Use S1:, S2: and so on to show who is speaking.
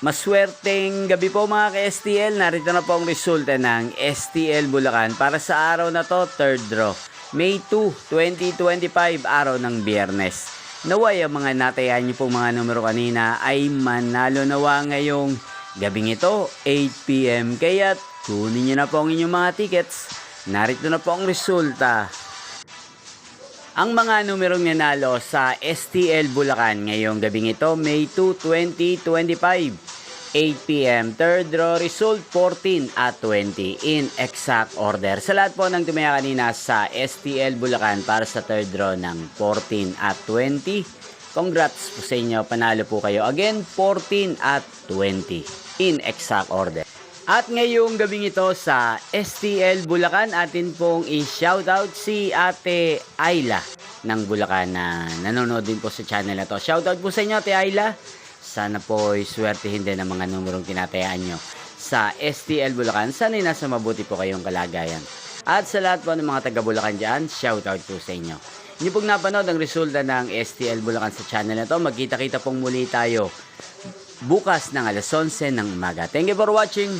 S1: Maswerteng gabi po mga ka-STL. Narito na po ang resulta ng STL Bulacan para sa araw na to, third draw. May 2, 2025, araw ng Biyernes. Naway ang mga natayan niyo pong mga numero kanina ay manalo nawa ngayong gabing ito, 8 PM. Kaya't kunin niyo na po ang inyong mga tickets. Narito na po ang resulta. Ang mga numerong nanalo sa STL Bulacan ngayong gabing ito, May 2, 2025, 8 PM. Third draw result, 14 at 20 in exact order. Sa lahat po ng tumaya kanina sa STL Bulacan para sa third draw ng 14 at 20, congrats po sa inyo, panalo po kayo. Again, 14 at 20 in exact order. At ngayong gabing ito sa STL Bulacan, atin pong i-shoutout si Ate Ayla ng Bulacan na nanonood din po sa channel na to. Shoutout po sa inyo, Ate Ayla. Sana po swertihin din ang mga numerong tinatayaan nyo sa STL Bulacan. Sana'y nasa mabuti po kayong kalagayan. At sa lahat po ng mga taga Bulacan dyan, shoutout po sa inyo. Hindi pong napanood ang resulta ng STL Bulacan sa channel na to. Magkita-kita pong muli tayo bukas ng alas 11 ng umaga. Thank you for watching.